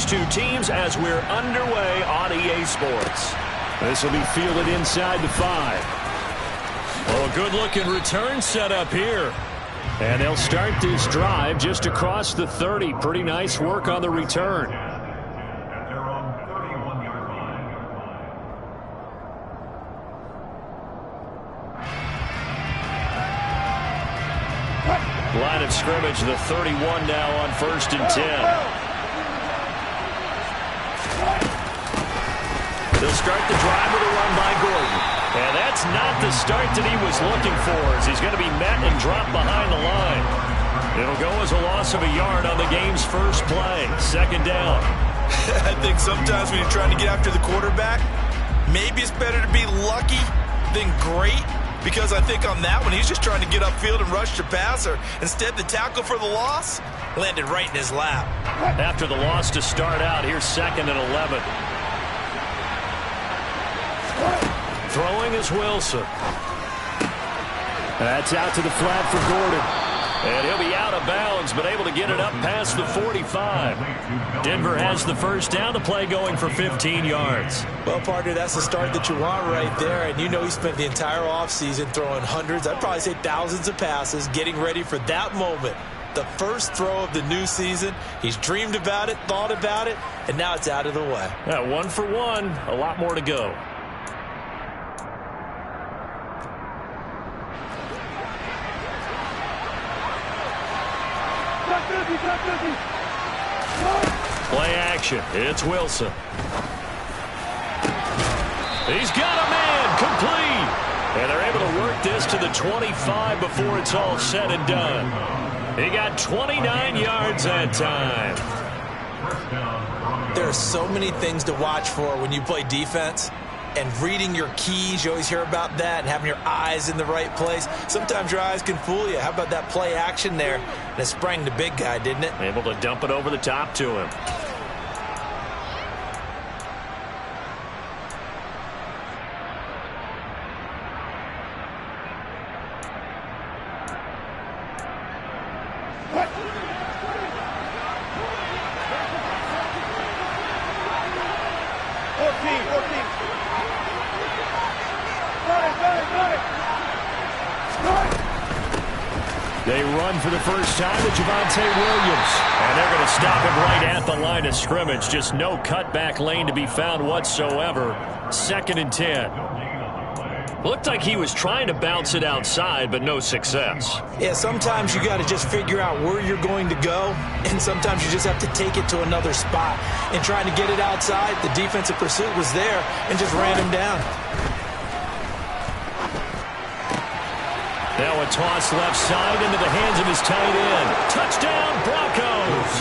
two teams as we're underway on EA Sports. This will be fielded inside the 5. Oh, a good-looking return set up here. And they'll start this drive just across the 30. Pretty nice work on the return. Line of scrimmage, the 31 now on 1st and 10. They'll start the drive with a run by Gordon. And that's not the start that he was looking for, as he's going to be met and dropped behind the line. It'll go as a loss of a yard on the game's first play. 2nd down. I think sometimes when you're trying to get after the quarterback, maybe it's better to be lucky than great. Because I think on that one, he's just trying to get upfield and rush the passer. Instead, the tackle for the loss landed right in his lap. After the loss to start out, here's 2nd and 11. Throwing is Wilson. That's out to the flat for Gordon. And he'll be out of bounds, but able to get it up past the 45. Denver has the first down, the play going for 15 yards. Well, partner, that's the start that you want right there. And you know he spent the entire offseason throwing hundreds, I'd probably say thousands of passes, getting ready for that moment. The first throw of the new season. He's dreamed about it, thought about it, and now it's out of the way. Yeah, 1 for 1, a lot more to go. Play action. It's Wilson. He's got a man complete. And they're able to work this to the 25 before it's all said and done. He got 29 yards that time. There are so many things to watch for when you play defense. And reading your keys, you always hear about that, and having your eyes in the right place. Sometimes your eyes can fool you. How about that play action there? And it sprang the big guy, didn't it? Able to dump it over the top to him. They run for the first time with Javonte Williams. And they're going to stop him right at the line of scrimmage. Just no cutback lane to be found whatsoever. 2nd and 10. Looked like he was trying to bounce it outside, but no success. Yeah, sometimes you got to just figure out where you're going to go, and sometimes you just have to take it to another spot. And trying to get it outside, the defensive pursuit was there and just ran him down. Now a toss left side into the hands of his tight end. Touchdown, Broncos!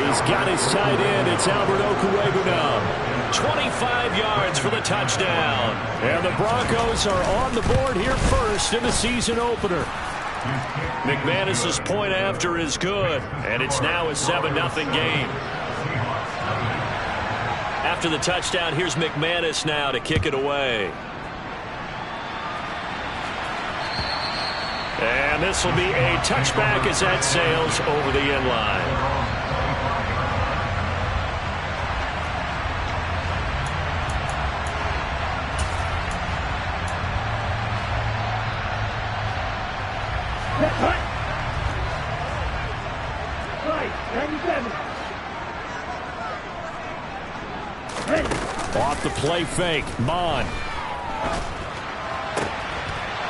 He's got his tight end. It's Albert Okwuegbunam. 25 yards for the touchdown. And the Broncos are on the board here first in the season opener. McManus's point after is good, and it's now a 7-0 game. After the touchdown, here's McManus now to kick it away. And this will be a touchback as that sails over the end line. Off the play fake, Mon.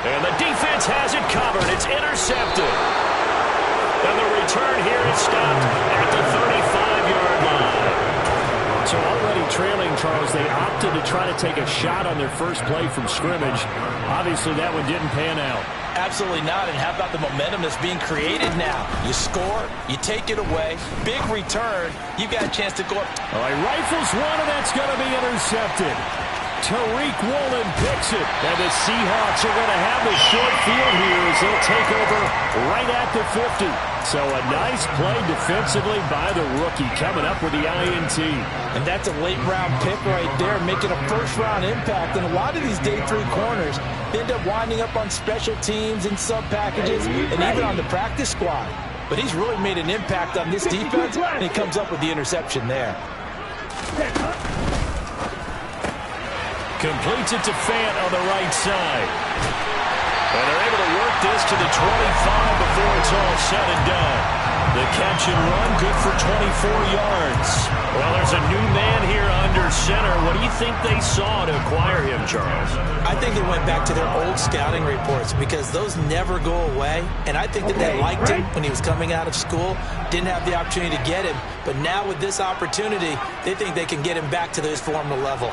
And the defense has it covered. It's intercepted. And the return here is stopped at the 35-yard line. So already trailing, Charles, they opted to try to take a shot on their first play from scrimmage. Obviously, that one didn't pan out. Absolutely not. And how about the momentum that's being created now? You score, you take it away, big return, you got a chance to go up. All right, rifles one, and that's going to be intercepted. Tariq Woolen picks it, and the Seahawks are going to have the short field here as they'll take over right at the 50. So a nice play defensively by the rookie coming up with the INT. And that's a late-round pick right there, making a first-round impact. And a lot of these day 3 corners end up winding up on special teams and sub-packages and even on the practice squad. but he's really made an impact on this defense, and he comes up with the interception there. Completes it to Fant on the right side. And they're able to work this to the 25 before it's all said and done. The catch and run, good for 24 yards. Well, there's a new man here under center. What do you think they saw to acquire him, Charles? I think they went back to their old scouting reports because those never go away. And I think that they liked him when he was coming out of school. Didn't have the opportunity to get him. But now with this opportunity, they think they can get him back to his former level.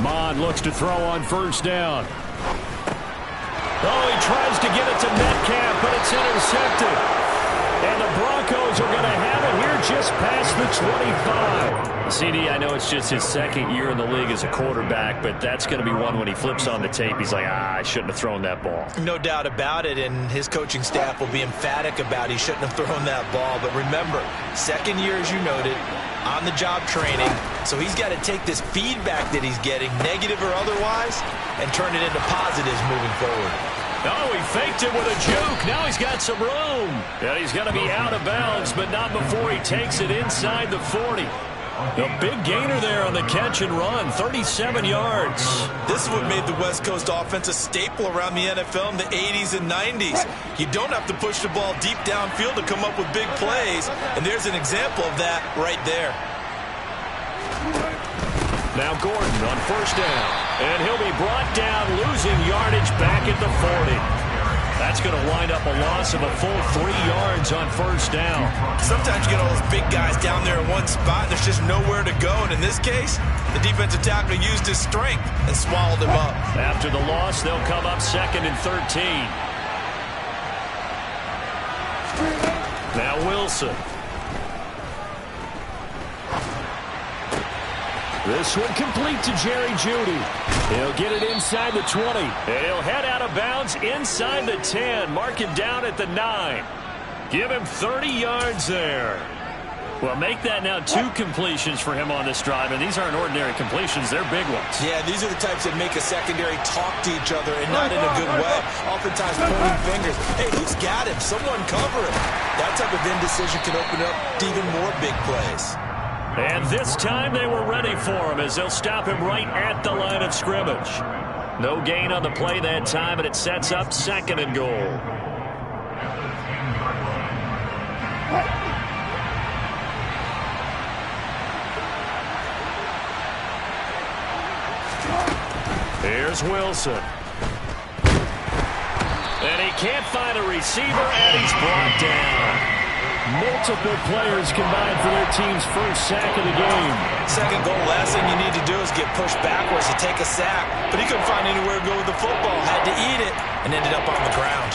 Mond looks to throw on first down. Oh, he tries to get it to Metcalf, but it's intercepted. And the Broncos are going to have it here just past the 25. CD, I know it's just his second year in the league as a quarterback, but that's going to be one when he flips on the tape. He's like, I shouldn't have thrown that ball. No doubt about it, and his coaching staff will be emphatic about he shouldn't have thrown that ball. But remember, second year, as you noted, on-the-job training, so he's got to take this feedback that he's getting, negative or otherwise, and turn it into positives moving forward. Oh, he faked it with a juke. Now he's got some room. And he's going to be out of bounds, but not before he takes it inside the 40. A big gainer there on the catch and run, 37 yards. This is what made the West Coast offense a staple around the NFL in the 80s and 90s. You don't have to push the ball deep downfield to come up with big plays, and there's an example of that right there. Now Gordon on first down, and he'll be brought down, losing yardage back at the 40. That's going to wind up a loss of a full 3 yards on first down. Sometimes you get all those big guys down there in one spot, and there's just nowhere to go. And in this case, the defensive tackle used his strength and swallowed him up. After the loss, they'll come up 2nd and 13. Now Wilson. This one complete to Jerry Jeudy. He'll get it inside the 20. And he'll head out of bounds inside the 10. Mark it down at the 9. Give him 30 yards there. Well, make that now 2 completions for him on this drive. And these aren't ordinary completions. They're big ones. Yeah, these are the types that make a secondary talk to each other and not in a good way. Oftentimes pointing fingers. Hey, who's got him? Someone cover him. That type of indecision can open up to even more big plays. And this time they were ready for him as they'll stop him right at the line of scrimmage. No gain on the play that time, and it sets up 2nd and goal. Here's Wilson. And he can't find a receiver, and he's brought down. Multiple players combined for their team's first sack of the game. Second goal, last thing you need to do is get pushed backwards to take a sack. But he couldn't find anywhere to go with the football. Had to eat it and ended up on the ground.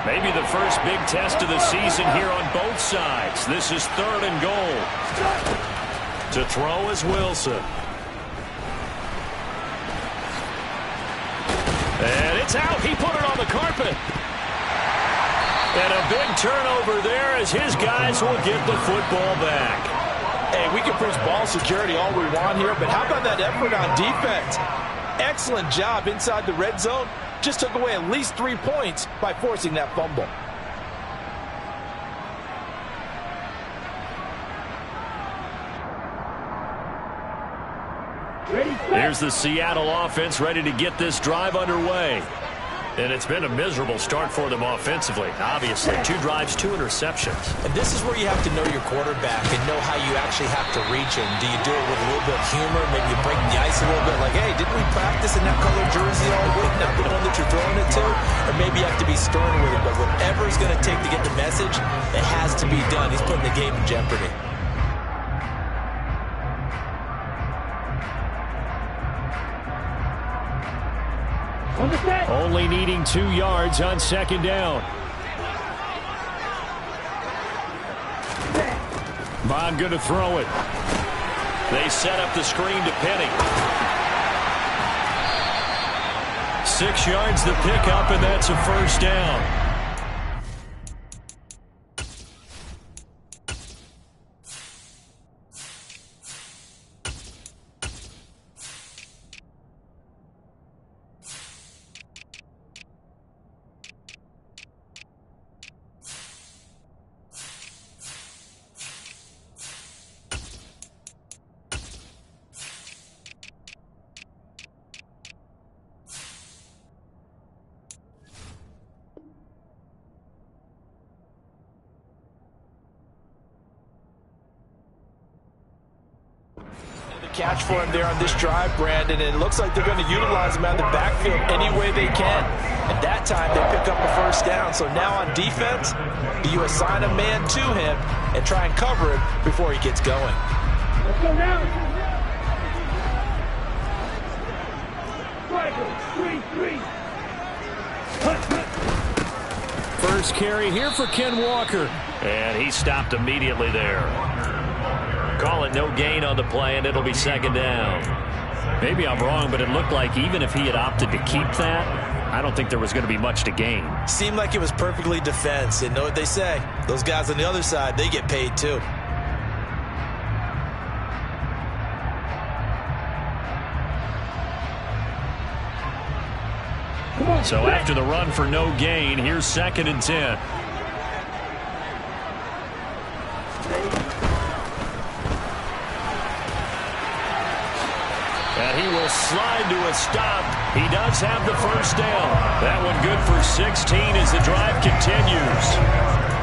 Maybe the first big test of the season here on both sides. This is 3rd and goal. To throw is Wilson. And it's out. He put it on the carpet. And a big turnover there as his guys will get the football back. Hey, we can preach ball security all we want here, but how about that effort on defense? Excellent job inside the red zone. Just took away at least 3 points by forcing that fumble. Here's the Seattle offense ready to get this drive underway. And it's been a miserable start for them offensively. Obviously, 2 drives, 2 interceptions. And this is where you have to know your quarterback and know how you actually have to reach him. Do you do it with a little bit of humor? Maybe you break the ice a little bit like, hey, didn't we practice in that color jersey all week? Not the one that you're throwing it to? Or maybe you have to be stern with it. But whatever it's going to take to get the message, it has to be done. He's putting the game in jeopardy. Only needing 2 yards on 2nd down. Mond going to throw it. They set up the screen to Penny. 6 yards the pickup, and that's a first down. catch for him there on this drive, Brandon, and it looks like they're going to utilize him out of the backfield any way they can. And that time they pick up a first down. So now on defense, you assign a man to him and try and cover him before he gets going. Let's go now. First carry here for Ken Walker. And he stopped immediately there. Call it no gain on the play, and it'll be second down. Maybe I'm wrong, but it looked like even if he had opted to keep that, I don't think there was going to be much to gain. Seemed like it was perfectly defense. And know what they say? Those guys on the other side, they get paid too. So after the run for no gain, here's 2nd and 10. And he will slide to a stop. He does have the first down. That one good for 16 as the drive continues.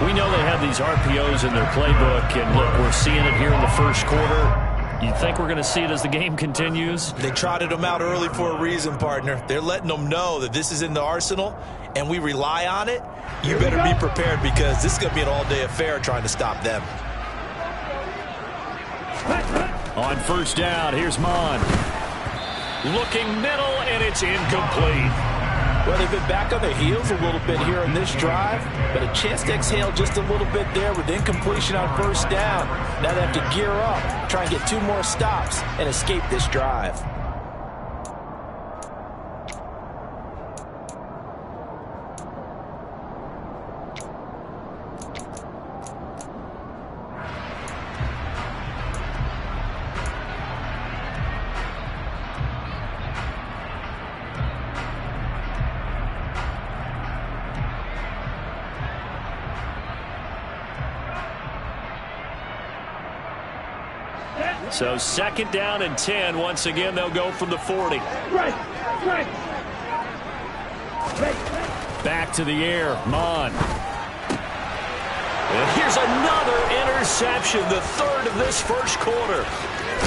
We know they have these RPOs in their playbook, and look, we're seeing it here in the first quarter. You think we're going to see it as the game continues? They trotted them out early for a reason, partner. They're letting them know that this is in the arsenal, and we rely on it. You better be prepared because this is going to be an all-day affair trying to stop them. On first down, here's Mon. Looking middle, and it's incomplete. Well, they've been back on their heels a little bit here on this drive, but a chance to exhale just a little bit there with incompletion on first down. Now they have to gear up, try and get 2 more stops, and escape this drive. So 2nd down and 10. Once again, they'll go from the 40. Back to the air, Mon. And here's another interception, the 3rd of this first quarter.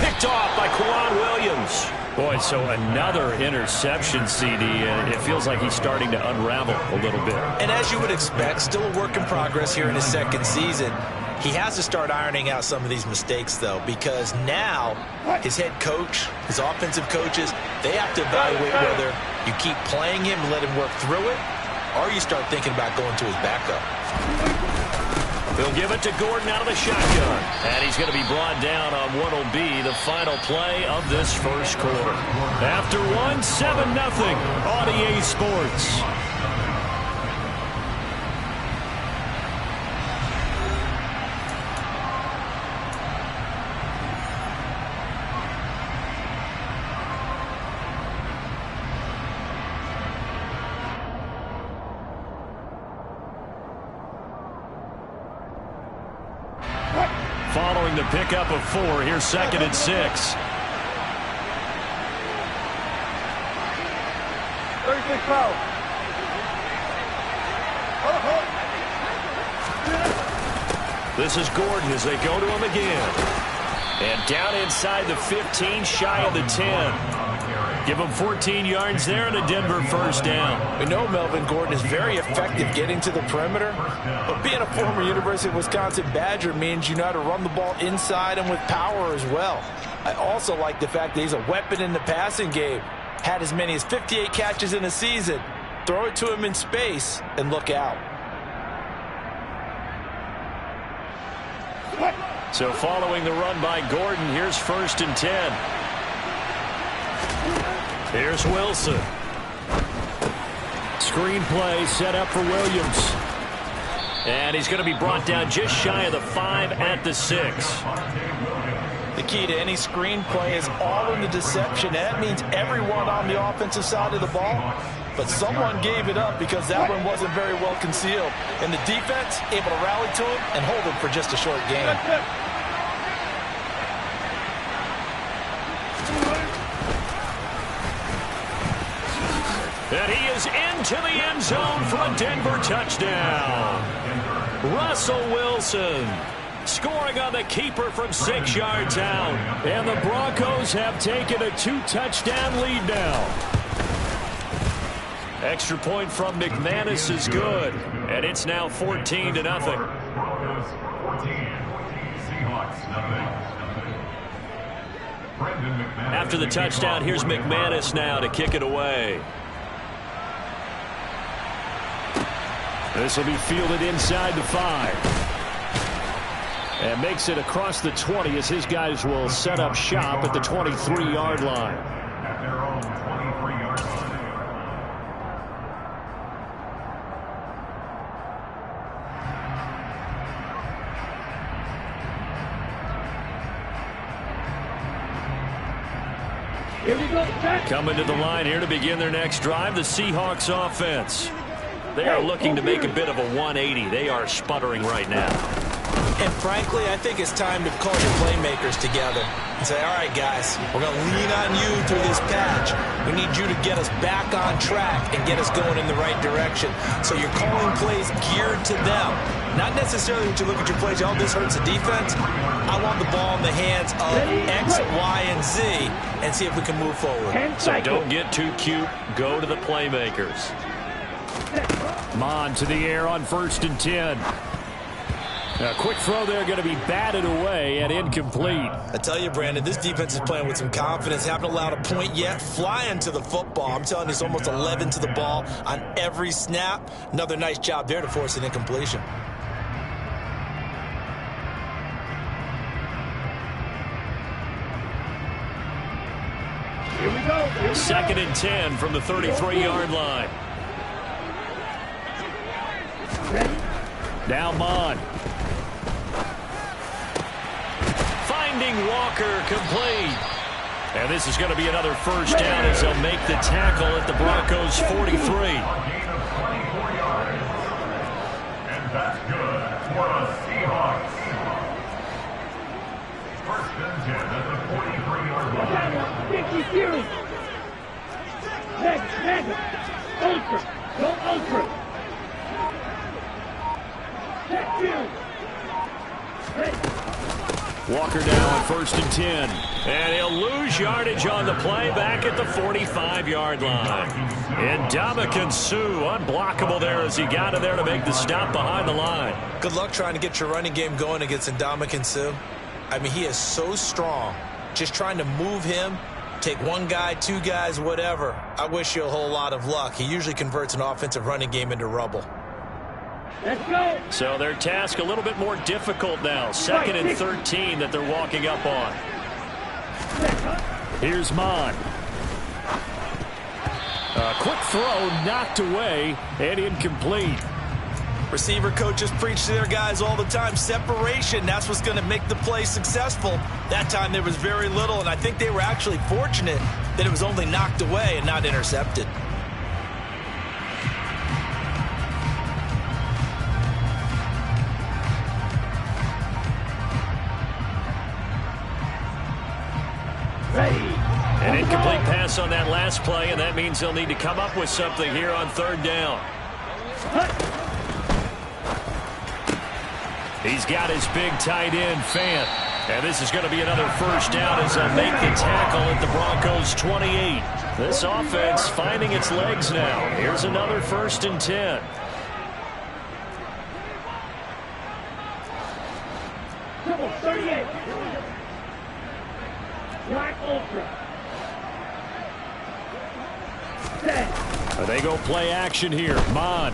Picked off by Quan Williams. Boy, so another interception, CD, and it feels like he's starting to unravel a little bit. And as you would expect, still a work in progress here in his 2nd season. He has to start ironing out some of these mistakes, though, because now his head coach, his offensive coaches, they have to evaluate whether you keep playing him and let him work through it, or you start thinking about going to his backup. He'll give it to Gordon out of the shotgun. And he's going to be brought down on what will be the final play of this first quarter. After 7-0 on EA Sports. Following the pickup of 4, here's 2nd and 6. 36 foul. This is Gordon as they go to him again. And down inside the 15, shy of the 10. Give him 14 yards there and a Denver first down. We know Melvin Gordon is very effective getting to the perimeter, but being a former University of Wisconsin Badger means you know how to run the ball inside and with power as well. I also like the fact that he's a weapon in the passing game. Had as many as 58 catches in a season. Throw it to him in space and look out. So following the run by Gordon, here's 1st and 10. Here's Wilson. Screenplay set up for Williams. And he's going to be brought down just shy of the 5 at the 6. The key to any screenplay is all in the deception. That means everyone on the offensive side of the ball. But someone gave it up because that one wasn't very well concealed. And the defense able to rally to him and hold him for just a short game. And he is into the end zone for a Denver touchdown. Russell Wilson. Scoring on the keeper from 6 yards out. And the Broncos have taken a 2-touchdown lead now. Extra point from McManus is good. And it's now 14-0. After the touchdown, here's McManus now to kick it away. This will be fielded inside the 5. And makes it across the 20 as his guys will set up shop at the 23-yard line. At their own 23-yard line. Here we go, Jack. Coming to the line here to begin their next drive, the Seahawks offense. They are looking to make a bit of a 180. They are sputtering right now. And frankly, I think it's time to call your playmakers together and say, all right, guys, we're going to lean on you through this patch. We need you to get us back on track and get us going in the right direction. So you're calling plays geared to them. Not necessarily when you look at your plays, oh, this hurts the defense. I want the ball in the hands of X, Y, and Z and see if we can move forward. So don't get too cute. Go to the playmakers. Mon to the air on 1st and 10. A quick throw there going to be batted away and incomplete. I tell you, Brandon, this defense is playing with some confidence. Haven't allowed a point yet. Flying to the football. I'm telling you, it's almost 11 to the ball on every snap. Another nice job there to force an incompletion. Here we go. Here we go. 2nd and 10 from the 33-yard line. Ready? Now Mon. Finding Walker complete. And this is going to be another first down as they'll make the tackle at the Broncos 43. A gain of 24 yards. And that's good for the Seahawks. 1st and 10 at the 43-yard line. Dickie Fury. Mega. Ultra. Go ultra. Check Fury. Walker down on 1st and 10. And he'll lose yardage on the play back at the 45-yard line. And Ndamukong Suh unblockable there as he got in there to make the stop behind the line. Good luck trying to get your running game going against Ndamukong Suh. I mean, he is so strong. Just trying to move him, take one guy, 2 guys, whatever. I wish you a whole lot of luck. He usually converts an offensive running game into rubble. Let's go. So their task a little bit more difficult now. 2nd and 13 that they're walking up on. Here's Mon. A quick throw knocked away and incomplete. Receiver coaches preach to their guys all the time. Separation, that's what's going to make the play successful. That time there was very little, and I think they were actually fortunate that it was only knocked away and not intercepted. An incomplete pass on that last play, and that means they'll need to come up with something here on 3rd down. He's got his big tight end, Fant. And this is going to be another first down as they'll make the tackle at the Broncos 28. This offense finding its legs now. Here's another 1st and 10. Come on, 38. Black Ultra. They go play action here. Mon.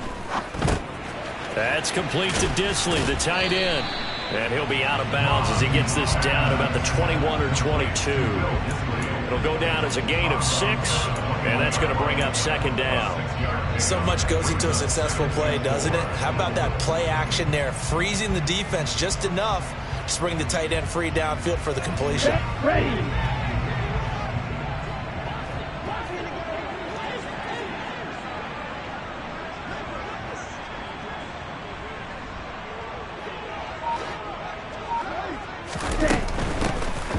That's complete to Disley, the tight end. And he'll be out of bounds as he gets this down about the 21 or 22. It'll go down as a gain of 6, and that's going to bring up 2nd down. So much goes into a successful play, doesn't it? How about that play action there? Freezing the defense just enough to bring the tight end free downfield for the completion. Ready.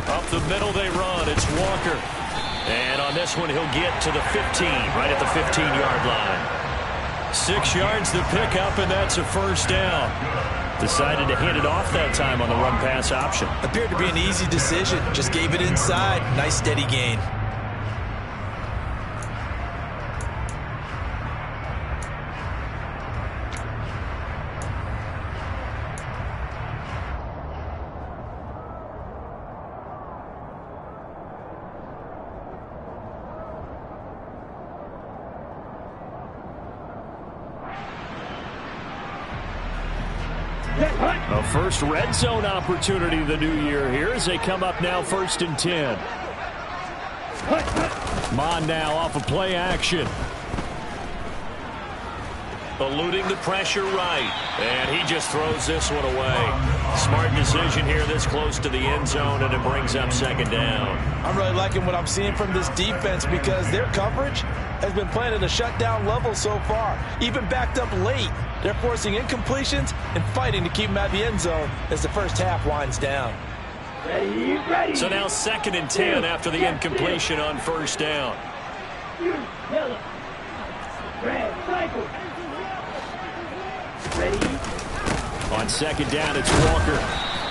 Up the middle they run. It's Walker. And on this one, he'll get to the 15, right at the 15-yard line. 6 yards to pick up, and that's a first down. Decided to hand it off that time on the run-pass option. Appeared to be an easy decision. Just gave it inside. Nice steady gain. A first red zone opportunity the new year here as they come up now 1st and 10. Mon now off of play action. Eluding the pressure right. And he just throws this one away. Smart decision here this close to the end zone, and it brings up 2nd down. I'm really liking what I'm seeing from this defense because their coverage has been playing at a shutdown level so far. Even backed up late. They're forcing incompletions and fighting to keep them at the end zone as the first half winds down. Ready. So now 2nd and 10 after the incompletion on 1st down. Yellow. Red. Cycle. Ready. On 2nd down, it's Walker.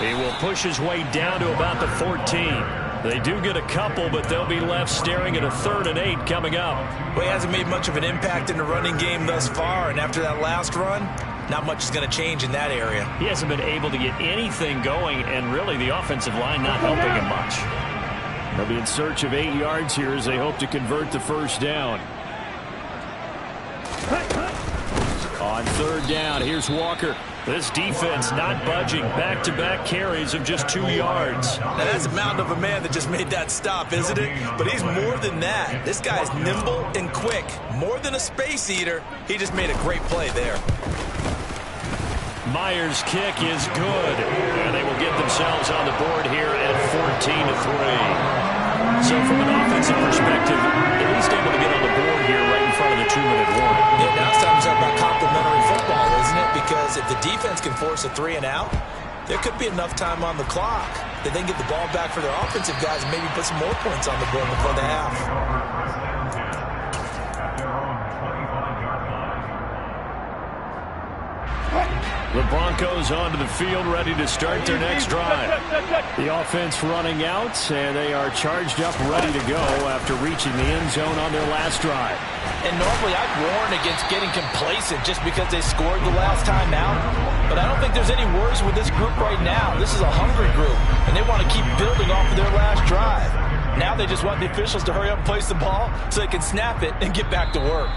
He will push his way down to about the 14. They do get a couple, but they'll be left staring at a 3rd and 8 coming up. Well, he hasn't made much of an impact in the running game thus far, and after that last run, not much is going to change in that area. He hasn't been able to get anything going, and really the offensive line not helping him much. They'll be in search of 8 yards here as they hope to convert the 1st down. On 3rd down, here's Walker. This defense not budging. Back-to-back carries of just 2 yards. Now, that's a mountain of a man that just made that stop, isn't it? But he's more than that. This guy's nimble and quick. More than a space eater. He just made a great play there. Myers' kick is good. And they will get themselves on the board here at 14-3. So from an offensive perspective, at least able to get on the board here right in front of the 2-minute warning. Yeah, now it's time to talk about complimentary football, isn't it? Because if the defense can force a 3 and out, there could be enough time on the clock that they can get the ball back for their offensive guys and maybe put some more points on the board before the half. The Broncos onto the field, ready to start their next drive. The offense running out, and they are charged up, ready to go after reaching the end zone on their last drive. And normally I'd warn against getting complacent just because they scored the last time out. But I don't think there's any worries with this group right now. This is a hungry group, and they want to keep building off of their last drive. Now they just want the officials to hurry up and place the ball so they can snap it and get back to work.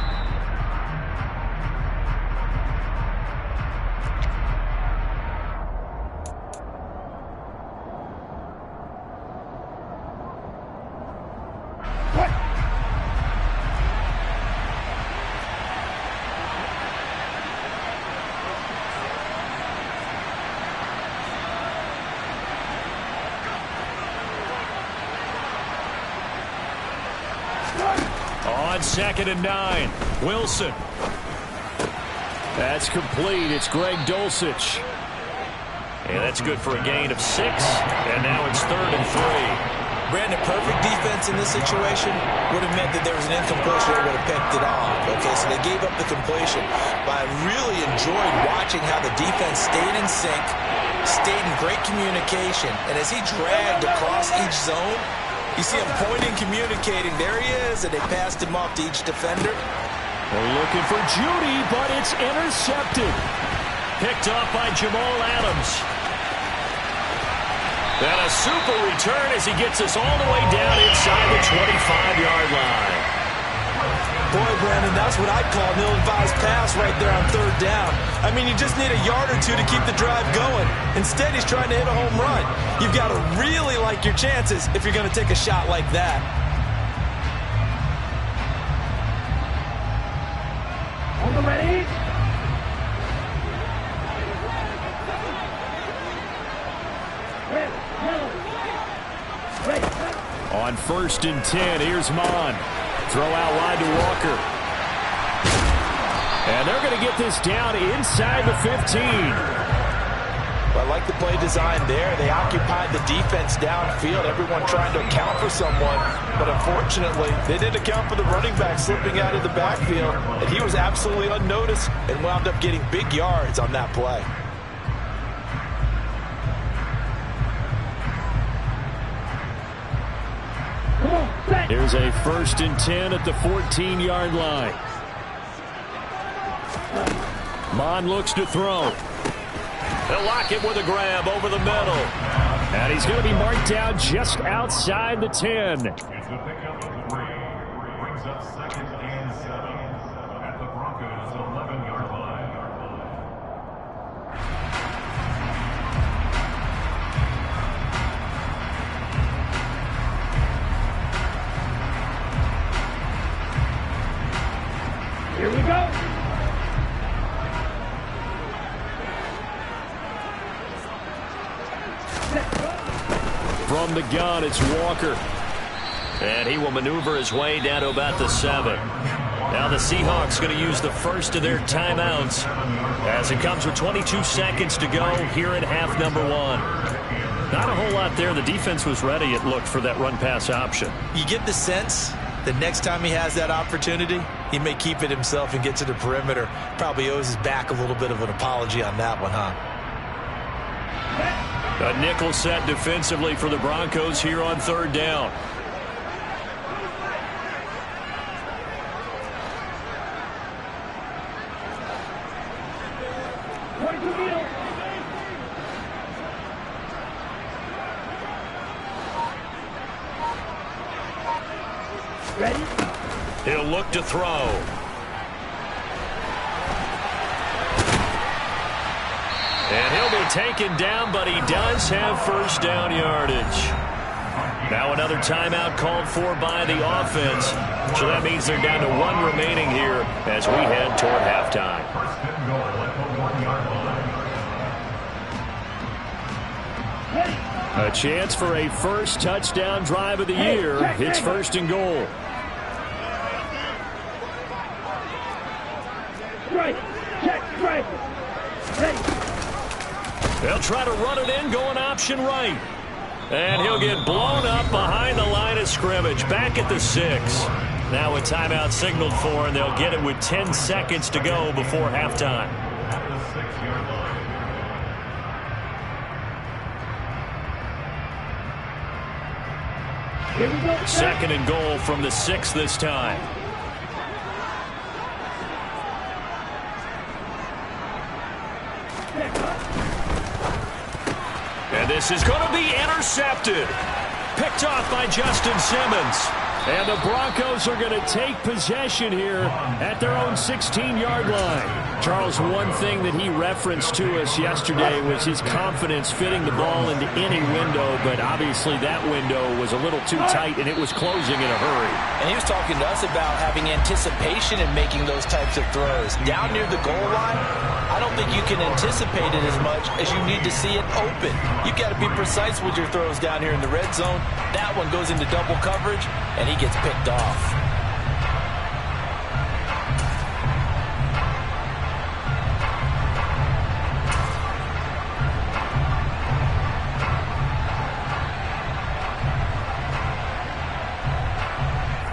On 2nd and 9, Wilson. That's complete. It's Greg Dulcich. And that's good for a gain of 6. And now it's 3rd and 3. Brandon, perfect defense in this situation would have meant that there was an incompletion that would have picked it off. Okay, so they gave up the completion. But I really enjoyed watching how the defense stayed in sync, stayed in great communication. And as he dragged across each zone, you see him pointing, communicating. There he is, and they passed him off to each defender. They're looking for Judy, but it's intercepted. Picked off by Jamal Adams. And a super return as he gets us all the way down inside the 25-yard line. Boy, Brandon, that's what I'd call an ill-advised pass right there on 3rd down. I mean, you just need a yard or two to keep the drive going. Instead, he's trying to hit a home run. You've got to really like your chances if you're going to take a shot like that. On the ready. Red. Yellow. Red. On 1st and 10, here's Mon. Throw out wide to Walker. And they're going to get this down inside the 15. I like the play design there. They occupied the defense downfield, everyone trying to account for someone. But unfortunately, they didn't account for the running back slipping out of the backfield. And he was absolutely unnoticed and wound up getting big yards on that play. Here's a 1st and 10 at the 14-yard line. Mond looks to throw. They'll lock it with a grab over the middle. And he's going to be marked down just outside the 10. It's a pickup of 3. Brings up 2nd and 7 at the Broncos' 11-yard line. Here we go. From the gun, it's Walker. And he will maneuver his way down to about the 7. Now the Seahawks going to use the first of their timeouts as it comes with 22 seconds to go here in half number 1. Not a whole lot there. The defense was ready, it looked, for that run-pass option. You get the sense that next time he has that opportunity, he may keep it himself and get to the perimeter. Probably owes his back a little bit of an apology on that one, huh? A nickel set defensively for the Broncos here on 3rd down. Ready? He'll look to throw. And he'll be taken down, but he does have 1st down yardage. Now another timeout called for by the offense. So that means they're down to 1 remaining here as we head toward halftime. 1st and goal at the 1-yard line. A chance for a first touchdown drive of the year. It's 1st and goal. Strike. Check. Strike. Ready. They'll try to run it in, going option right. And he'll get blown up behind the line of scrimmage, back at the 6. Now a timeout signaled for, and they'll get it with 10 seconds to go before halftime. At the 6-yard line. Here we go. 2nd and goal from the 6 this time. And this is going to be intercepted. Picked off by Justin Simmons. And the Broncos are going to take possession here at their own 16-yard line. Charles, one thing that he referenced to us yesterday was his confidence fitting the ball into any window, but obviously that window was a little too tight, and it was closing in a hurry. And he was talking to us about having anticipation in making those types of throws. Down near the goal line, I don't think you can anticipate it as much as you need to see it open. You've got to be precise with your throws down here in the red zone. That one goes into double coverage, and he gets picked off.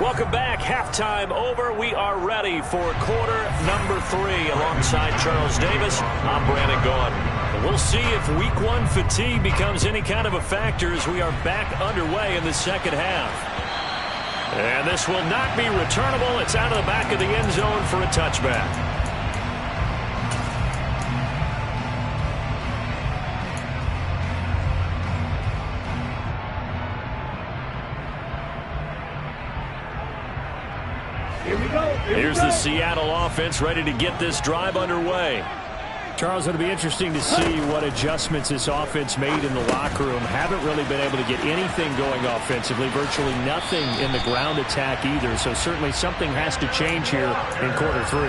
Welcome back. Halftime over. We are ready for quarter number 3 alongside Charles Davis. I'm Brandon Gaudin. We'll see if week 1 fatigue becomes any kind of a factor as we are back underway in the second half. And this will not be returnable. It's out of the back of the end zone for a touchback. Here's the Seattle offense ready to get this drive underway. Charles, it'll be interesting to see what adjustments this offense made in the locker room. Haven't really been able to get anything going offensively, virtually nothing in the ground attack either. So certainly something has to change here in quarter 3.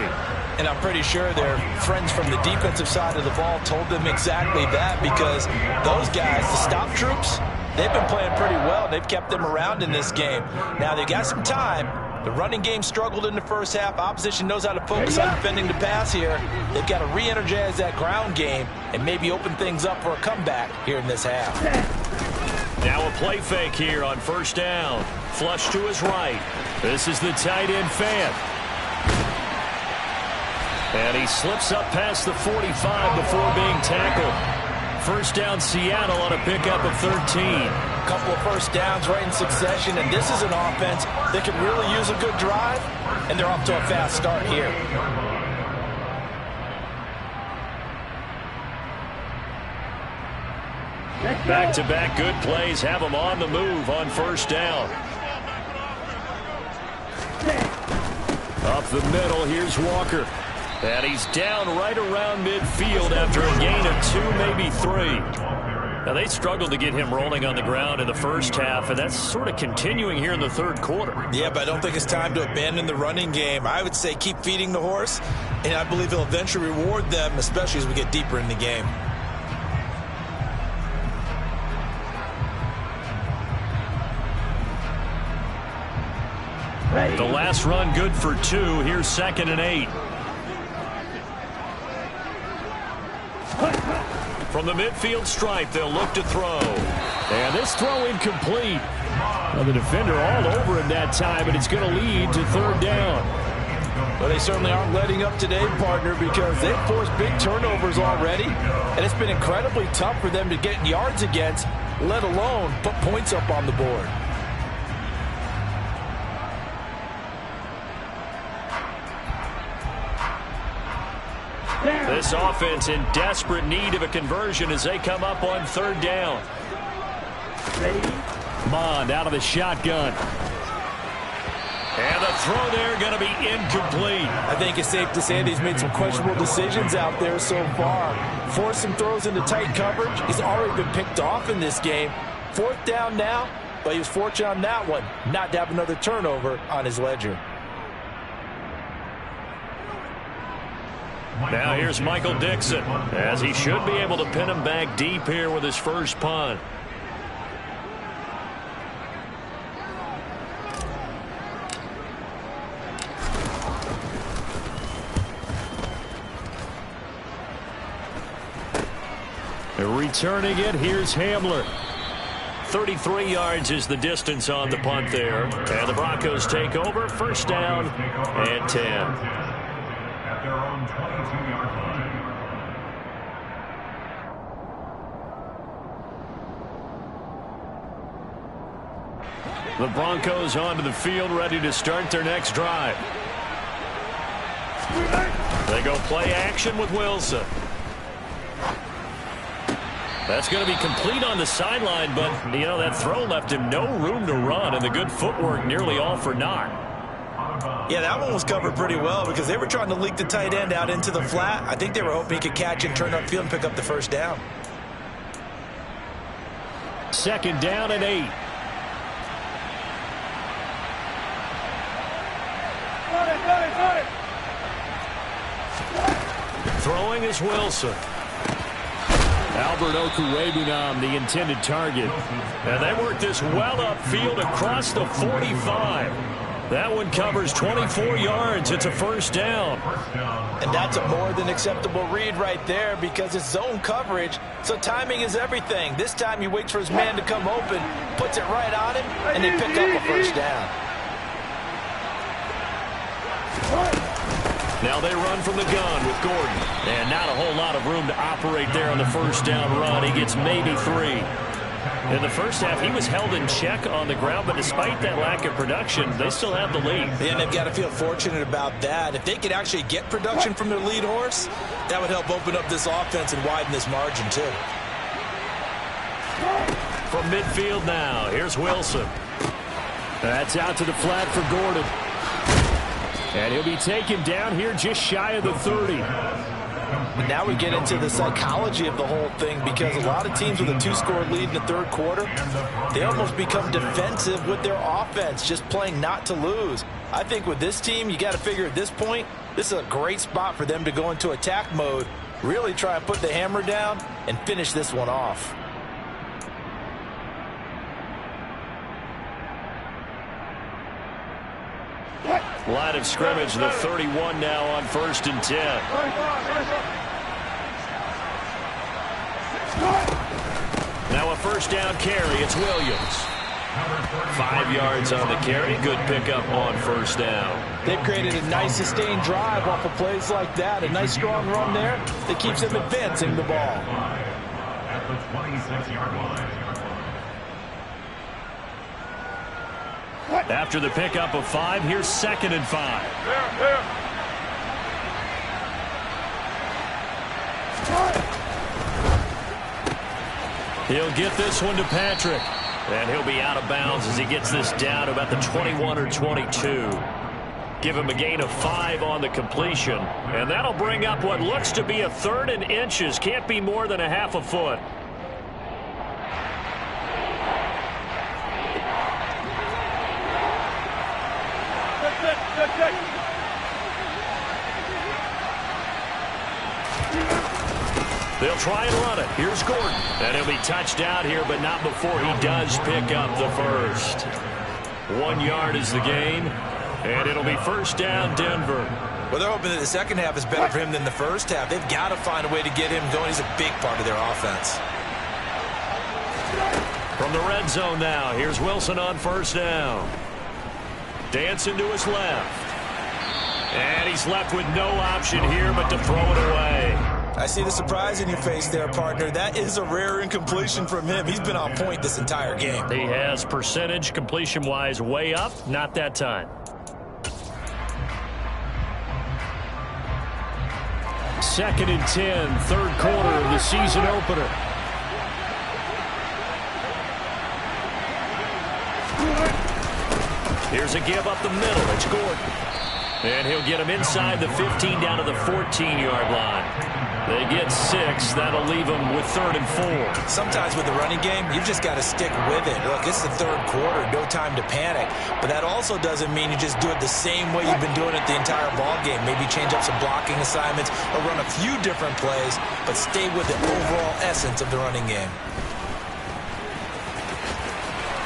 And I'm pretty sure their friends from the defensive side of the ball told them exactly that, because those guys, the stop troops, they've been playing pretty well. They've kept them around in this game. Now, they've got some time, The running game struggled in the first half. Opposition knows how to focus on defending the pass here. They've got to re-energize that ground game and maybe open things up for a comeback here in this half. Now a play fake here on first down. Flush to his right. This is the tight end Fant. And he slips up past the 45 before being tackled. First down Seattle on a pickup of 13. Couple of first downs right in succession, and this is an offense that can really use a good drive, and they're off to a fast start here. Back-to-back good plays have them on the move on first down. Up the middle, here's Walker. And he's down right around midfield after a gain of 2, maybe 3. Now, they struggled to get him rolling on the ground in the first half, and that's sort of continuing here in the third quarter. Yeah, but I don't think it's time to abandon the running game. I would say keep feeding the horse, and I believe he'll eventually reward them, especially as we get deeper in the game. The last run good for 2. Here's 2nd and 8. From the midfield stripe, they'll look to throw. And this throw incomplete. Well, the defender all over him that time, and it's going to lead to third down. Well, they certainly aren't letting up today, partner, because they've forced big turnovers already, and it's been incredibly tough for them to get yards against, let alone put points up on the board. This offense in desperate need of a conversion as they come up on third down. Mond out of the shotgun. And the throw there going to be incomplete. I think it's safe to say that he's made some questionable decisions out there so far. Forced some throws into tight coverage. He's already been picked off in this game. Fourth down now, but he was fortunate on that one not to have another turnover on his ledger. Now here's Michael Dixon, as he should be able to pin him back deep here with his first punt. Returning it, here's Hamler. 33 yards is the distance on the punt there. And the Broncos take over, first down and 10. At their own 22-yard line. The Broncos onto the field, ready to start their next drive. They go play action with Wilson. That's going to be complete on the sideline, but, you know, that throw left him no room to run, and the good footwork nearly all for naught. Yeah, that one was covered pretty well because they were trying to leak the tight end out into the flat. I think they were hoping he could catch and turn upfield and pick up the first down. 2nd down and 8. Throwing is Wilson. Albert Okwuegbunam, the intended target. And they work this well upfield across the 45. That one covers 24 yards. It's a first down. And that's a more than acceptable read right there because it's zone coverage, so timing is everything. This time he waits for his man to come open, puts it right on him, and they pick up a first down. Now they run from the gun with Gordon. And not a whole lot of room to operate there on the first down run. He gets maybe 3. In the first half, he was held in check on the ground, but despite that lack of production, they still have the lead. And they've got to feel fortunate about that. If they could actually get production from their lead horse, that would help open up this offense and widen this margin too. From midfield now, here's Wilson. That's out to the flat for Gordon. And he'll be taken down here just shy of the 30. But now we get into the psychology of the whole thing because a lot of teams with a 2-score lead in the third quarter, they almost become defensive with their offense, just playing not to lose. I think with this team, you got to figure at this point, this is a great spot for them to go into attack mode, really try and put the hammer down and finish this one off. Line of scrimmage, the 31 now on 1st and 10. Now a first down carry. It's Williams. 5 yards on the carry. Good pickup on first down. They've created a nice sustained drive off of plays like that. A nice strong run there that keeps them advancing the ball. At the 26-yard line. After the pickup of 5, here's 2nd and 5. He'll get this one to Patrick. And he'll be out of bounds as he gets this down to about the 21 or 22. Give him a gain of 5 on the completion. And that'll bring up what looks to be a 3rd and inches. Can't be more than a half a foot. They'll try and run it. Here's Gordon. And he'll be touched out here, but not before he does pick up the first. 1 yard is the gain, and it'll be first down, Denver. Well, they're hoping that the second half is better for him than the first half. They've got to find a way to get him going. He's a big part of their offense. From the red zone now, here's Wilson on first down. Dancing to his left. And he's left with no option here but to throw it away. I see the surprise in your face there, partner. That is a rare incompletion from him. He's been on point this entire game. He has percentage completion-wise way up. Not that time. 2nd and 10, 3rd quarter of the season opener. Here's a give up the middle. It's Gordon. And he'll get him inside the 15 down to the 14-yard line. They get 6. That'll leave them with 3rd and 4. Sometimes with the running game, you've just got to stick with it. Look, it's the 3rd quarter. No time to panic. But that also doesn't mean you just do it the same way you've been doing it the entire ball game. Maybe change up some blocking assignments or run a few different plays, but stay with the overall essence of the running game.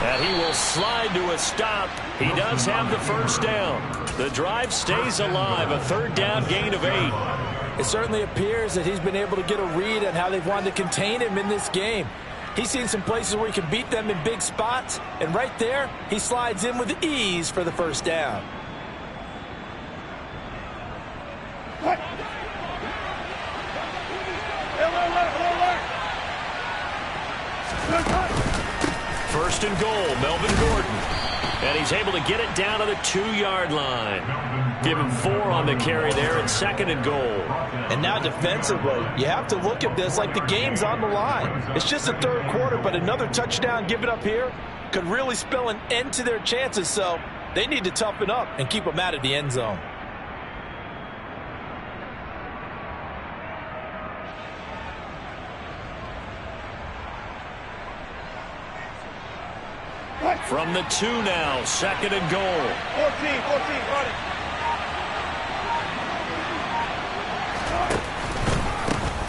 And he will slide to a stop. He does have the first down. The drive stays alive. A 3rd down gain of 8. It certainly appears that he's been able to get a read on how they've wanted to contain him in this game. He's seen some places where he can beat them in big spots, and right there, he slides in with ease for the first down. First and goal, Melvin Gordon. And he's able to get it down to the 2-yard line. Give him 4 on the carry there at 2nd and goal. And now defensively, you have to look at this like the game's on the line. It's just the 3rd quarter, but another touchdown given up here could really spell an end to their chances. So they need to toughen up and keep them out of the end zone. From the 2 now, 2nd and goal. 14, run it.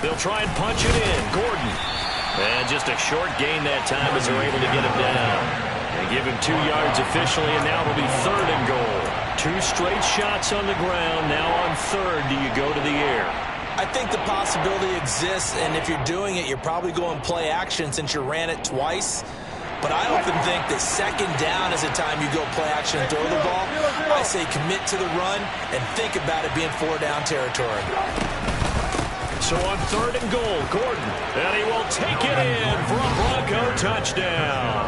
They'll try and punch it in. Gordon. And just a short gain that time as they're able to get him down. They give him 2 yards officially, and now it'll be 3rd and goal. 2 straight shots on the ground. Now on 3rd, do you go to the air? I think the possibility exists, and if you're doing it, you're probably going play action since you ran it twice. But I often think that 2nd down is the time you go play action and throw the ball. I say commit to the run and think about it being 4-down territory. So on 3rd and goal, Gordon. And he will take it in for a Bronco touchdown.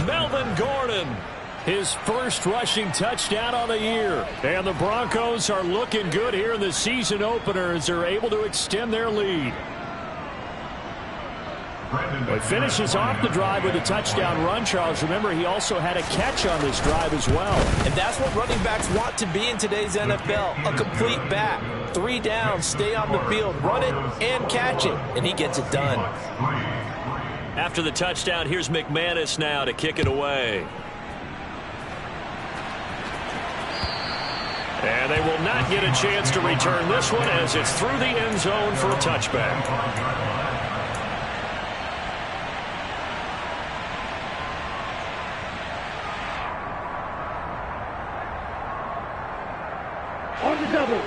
Melvin Gordon, his first rushing touchdown on the year. And the Broncos are looking good here in the season opener as they're able to extend their lead. He finishes off the drive with a touchdown run, Charles. Remember, he also had a catch on this drive as well. And that's what running backs want to be in today's NFL, a complete back. 3 downs, stay on the field, run it, and catch it. And he gets it done. After the touchdown, here's McManus now to kick it away. And they will not get a chance to return this one as it's through the end zone for a touchback.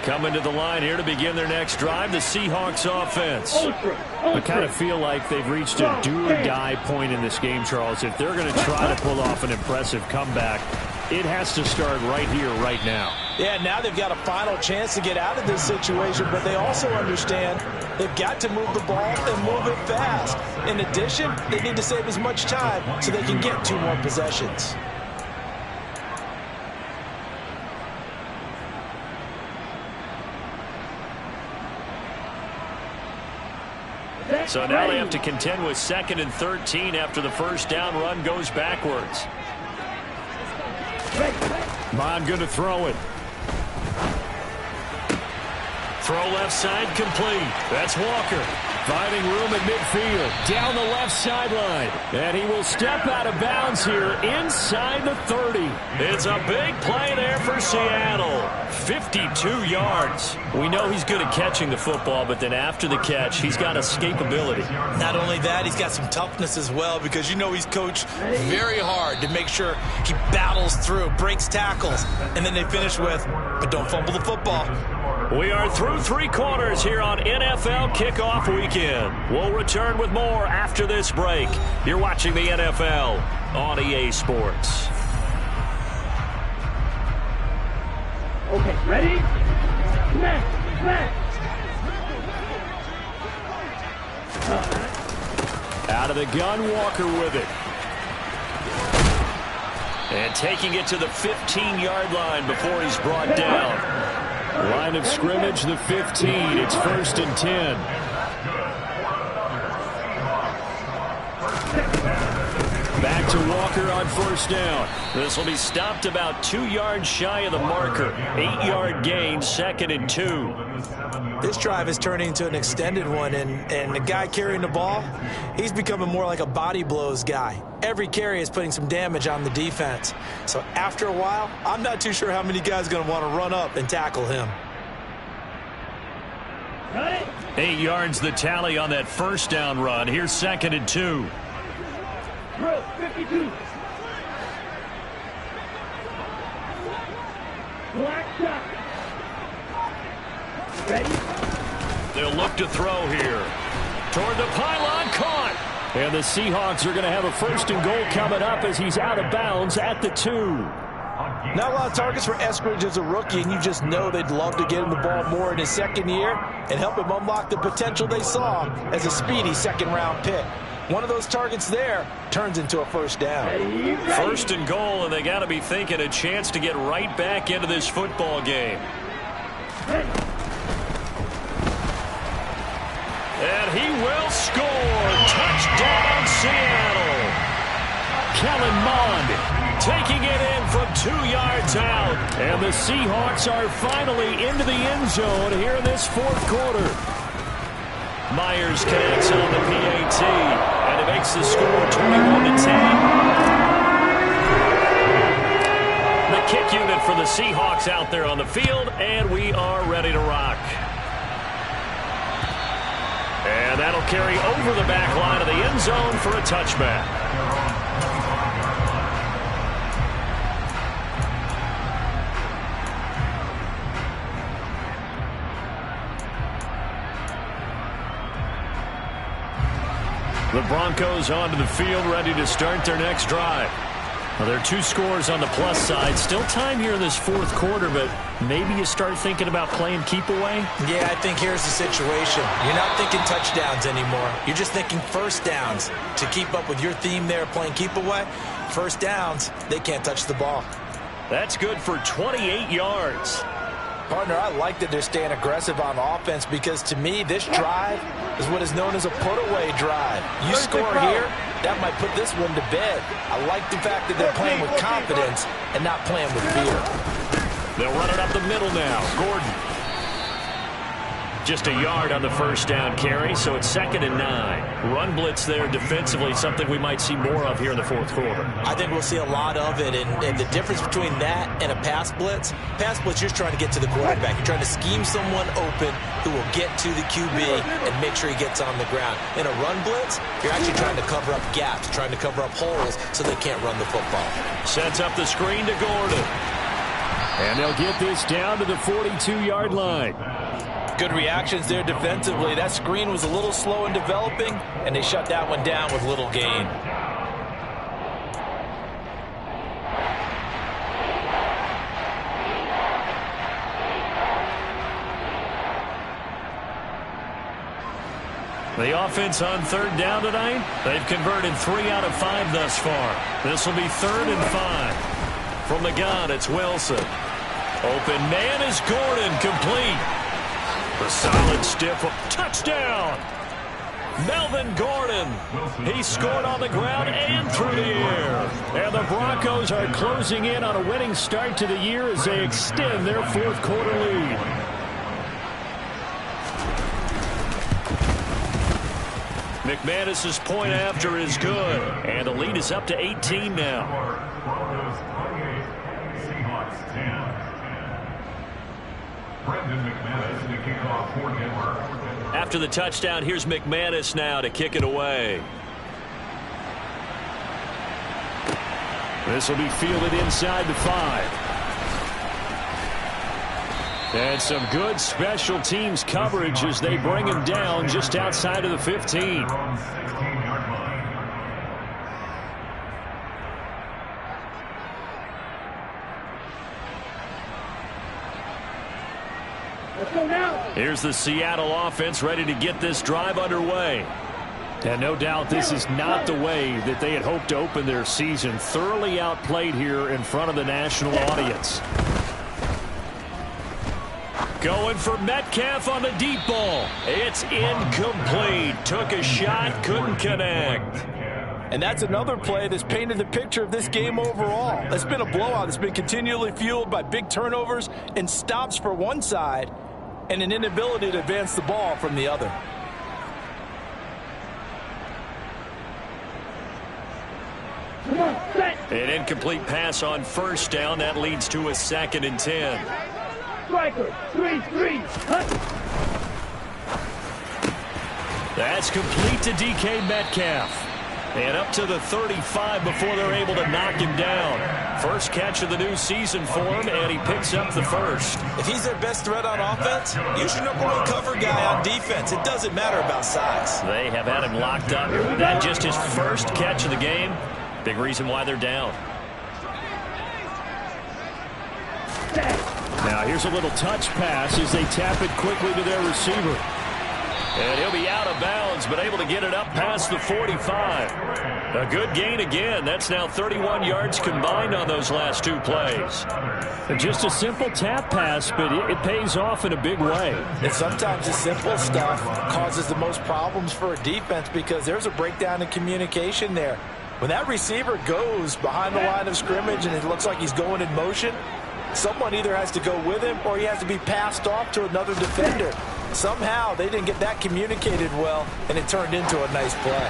Coming to the line here to begin their next drive, the Seahawks offense. I kind of feel like they've reached a do-or-die point in this game, Charles. If they're going to try to pull off an impressive comeback, it has to start right here, right now. Yeah, now they've got a final chance to get out of this situation, but they also understand they've got to move the ball and move it fast. In addition, they need to save as much time so they can get 2 more possessions. So now they have to contend with 2nd and 13 after the first down run goes backwards. Mon going to throw it. Throw left side complete. That's Walker. Finding room at midfield. Down the left sideline. And he will step out of bounds here inside the 30. It's a big play there for Seattle. 52 yards. We know he's good at catching the football, but then after the catch, he's got escapability. Not only that, he's got some toughness as well, because you know he's coached very hard to make sure he battles through, breaks tackles, and then they finish with, but don't fumble the football. We are through 3 quarters here on NFL Kickoff Weekend. We'll return with more after this break. You're watching the NFL on EA Sports. Okay, ready? Smash! Out of the gun, Walker with it. And taking it to the 15-yard line before he's brought down. Line of scrimmage, the 15. It's 1st and 10. Back to Walker on 1st down. This will be stopped about 2 yards shy of the marker. 8-yard gain, 2nd and 2. This drive is turning into an extended one, and the guy carrying the ball, he's becoming more like a body blows guy. Every carry is putting some damage on the defense. So after a while, I'm not too sure how many guys are going to want to run up and tackle him. 8 yards the tally on that first down run. Here's 2nd and 2. 52. Black shot. Ready? They'll look to throw here. Toward the pylon, caught. And the Seahawks are going to have a 1st and goal coming up as he's out of bounds at the 2. Not a lot of targets for Eskridge as a rookie, and you just know they'd love to get him the ball more in his 2nd year and help him unlock the potential they saw as a speedy 2nd-round pick. One of those targets there turns into a 1st down. 1st and goal, and they got to be thinking a chance to get right back into this football game. And he will score. Touchdown, Seattle. Kellen Mond taking it in from 2 yards out. And the Seahawks are finally into the end zone here in this 4th quarter. Myers connects on the PAT, and it makes the score 21-10. The kick unit for the Seahawks out there on the field, and we are ready to rock. And that'll carry over the back line of the end zone for a touchback. The Broncos onto the field, ready to start their next drive. Well, there are 2 scores on the plus side. Still time here in this 4th quarter, but maybe you start thinking about playing keep away? Yeah, I think here's the situation. You're not thinking touchdowns anymore. You're just thinking 1st downs. To keep up with your theme there, playing keep away, 1st downs, they can't touch the ball. That's good for 28 yards. Partner, I like that they're staying aggressive on offense, because to me, this drive is what is known as a put-away drive. You score here, that might put this one to bed. I like the fact that they're playing with confidence and not playing with fear. They'll run it up the middle now. Gordon. Just a yard on the 1st down carry, so it's 2nd and 9. Run blitz there defensively, something we might see more of here in the 4th quarter. I think we'll see a lot of it, and the difference between that and a pass blitz, you're trying to get to the quarterback. You're trying to scheme someone open who will get to the QB and make sure he gets on the ground. In a run blitz, you're actually trying to cover up gaps, trying to cover up holes so they can't run the football. Sets up the screen to Gordon. And they'll get this down to the 42-yard line. Good reactions there defensively. That screen was a little slow in developing, and they shut that one down with little gain. The offense on third down tonight, they've converted 3 out of 5 thus far. This will be 3rd and 5. From the gun, it's Wilson. Open man is Gordon, complete. The solid stiff touchdown. Melvin Gordon. He scored on the ground and through the air. And the Broncos are closing in on a winning start to the year as they extend their 4th quarter lead. McManus's point after is good, and the lead is up to 18 now. Broncos 28, Seahawks 10. Brendan McManus to kick off for Denver. After the touchdown, here's McManus now to kick it away. This will be fielded inside the 5. And some good special teams coverage as they bring him down just outside of the 15. On 16-yard line. Let's go now. Here's the Seattle offense ready to get this drive underway. And no doubt this is not the way that they had hoped to open their season. Thoroughly outplayed here in front of the national audience. Going for Metcalf on the deep ball. It's incomplete. Took a shot, couldn't connect. And that's another play that's painted the picture of this game overall. It's been a blowout. It's been continually fueled by big turnovers and stops for one side and an inability to advance the ball from the other. Come on, set. An incomplete pass on first down. That leads to a 2nd and 10. Striker, 3-3. Hut. That's complete to DK Metcalf. And up to the 35 before they're able to knock him down. First catch of the new season for him, and he picks up the first. If he's their best threat on offense, use your #1 cover guy on defense. It doesn't matter about size. They have had him locked up. That just his first catch of the game. Big reason why they're down. Now here's a little touch pass as they tap it quickly to their receiver. And he'll be out of bounds, but able to get it up past the 45. A good gain again. That's now 31 yards combined on those last 2 plays. And just a simple tap pass, but it pays off in a big way. And sometimes the simple stuff causes the most problems for a defense because there's a breakdown in communication there. When that receiver goes behind the line of scrimmage and it looks like he's going in motion, someone either has to go with him or he has to be passed off to another defender. Somehow they didn't get that communicated well, and it turned into a nice play.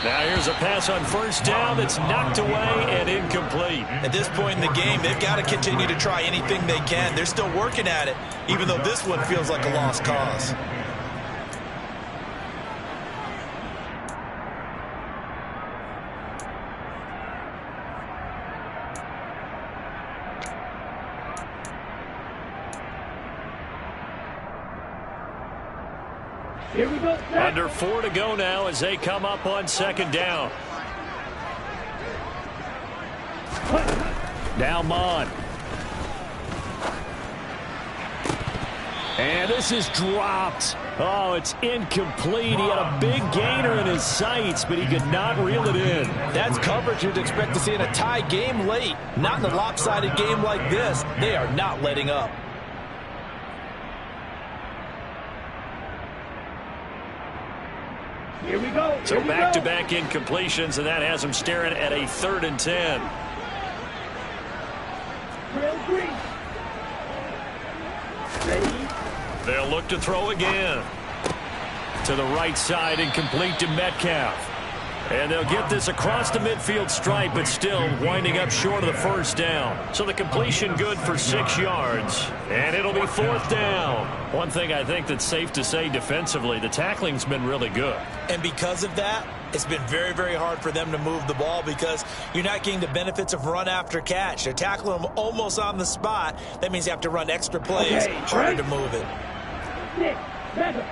Now here's a pass on first down that's knocked away and incomplete. At this point in the game, they've got to continue to try anything they can. They're still working at it, even though this one feels like a lost cause. Here we go. Set. Under 4 to go now as they come up on 2nd down. Now Mond. And this is dropped. Oh, it's incomplete. He had a big gainer in his sights, but he could not reel it in. That's coverage you'd expect to see in a tie game late. Not in a lopsided game like this. They are not letting up. Here we go. So back-to-back incompletions, and that has them staring at a 3rd and 10. Trail 3. Ready. They'll look to throw again. To the right side, incomplete to Metcalf. And they'll get this across the midfield stripe, but still winding up short of the first down. So the completion good for 6 yards. And it'll be 4th down. One thing I think that's safe to say defensively, the tackling's been really good. And because of that, It's been very, very hard for them to move the ball because you're not getting the benefits of run after catch. They're tackling them almost on the spot. That means you have to run extra plays. Okay, Harder right. to move it. 6, 7.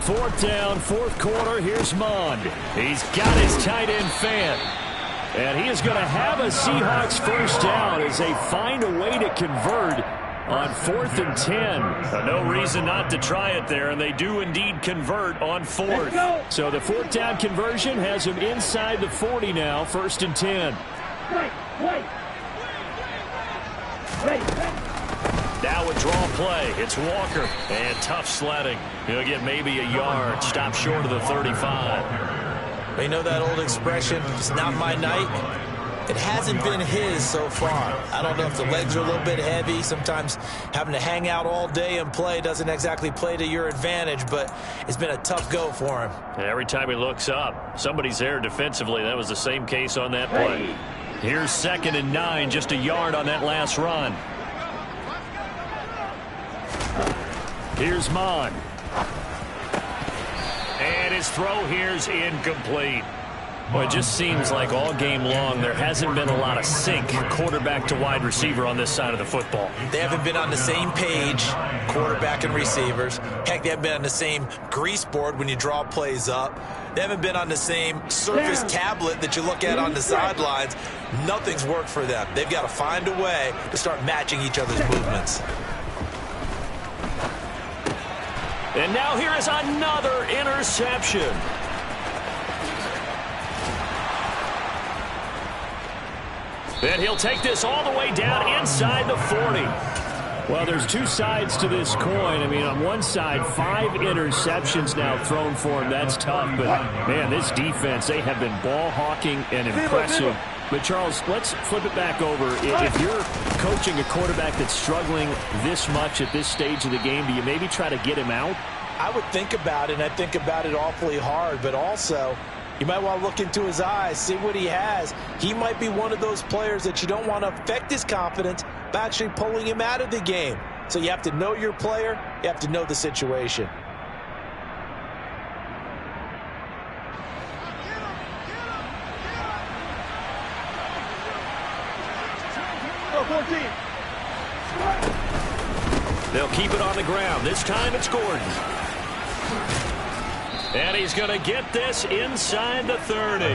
Fourth down, fourth quarter. Here's Mond. He's got his tight end fan. And he is going to have a Seahawks first down as they find a way to convert on 4th and 10. No reason not to try it there, and they do indeed convert on 4th. So the 4th down conversion has him inside the 40 now, 1st and 10. Right, right. Ready. Now a draw play. It's Walker. And tough sledding. He'll get maybe a yard. Stop short of the 35. You know that old expression, it's not my night? It hasn't been his so far. I don't know if the legs are a little bit heavy. Sometimes having to hang out all day and play doesn't exactly play to your advantage, but it's been a tough go for him. Every time he looks up, somebody's there defensively. That was the same case on that play. Here's 2nd and 9, just a yard on that last run. Here's Mond. And his throw here's incomplete. Well, it just seems like all game long there hasn't been a lot of sync quarterback to wide receiver on this side of the football. They haven't been on the same page, quarterback and receivers. Heck, they haven't been on the same grease board when you draw plays up. They haven't been on the same Surface tablet that you look at on the sidelines. Nothing's worked for them. They've got to find a way to start matching each other's movements. And now here is another interception. And he'll take this all the way down inside the 40. Well, there's two sides to this coin. I mean, on one side, 5 interceptions now thrown for him. That's tough. But, man, this defense, they have been ball hawking and impressive. But, Charles, let's flip it back over. If you're coaching a quarterback that's struggling this much at this stage of the game, do you maybe try to get him out? I would think about it, and I think about it awfully hard. But also, you might want to look into his eyes, see what he has. He might be one of those players that you don't want to affect his confidence by actually pulling him out of the game. So you have to know your player. You have to know the situation. They'll keep it on the ground. This time it's Gordon. And he's going to get this inside the 30.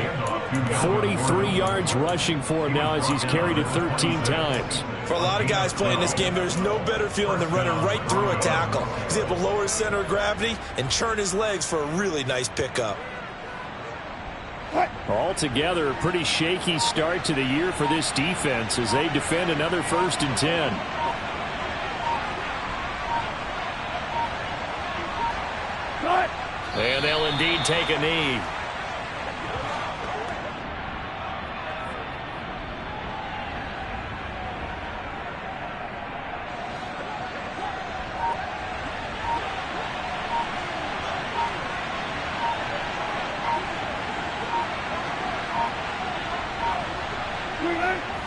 43 yards rushing for him now as he's carried it 13 times. For a lot of guys playing this game, there's no better feeling than running right through a tackle. He's able to lower his center of gravity and churn his legs for a really nice pickup. Altogether, a pretty shaky start to the year for this defense as they defend another 1st and 10. And they'll indeed take a knee.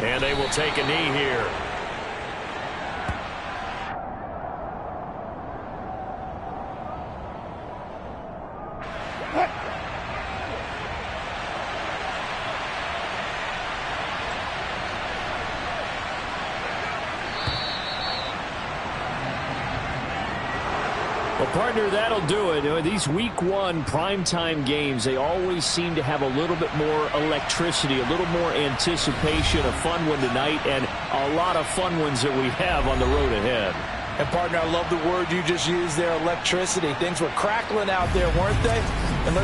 And they will take a knee here. Well, partner, that'll do it. These Week 1 primetime games, they always seem to have a little bit more electricity, a little more anticipation, a fun one tonight, and a lot of fun ones that we have on the road ahead. And, partner, I love the word you just used there, electricity. Things were crackling out there, weren't they? And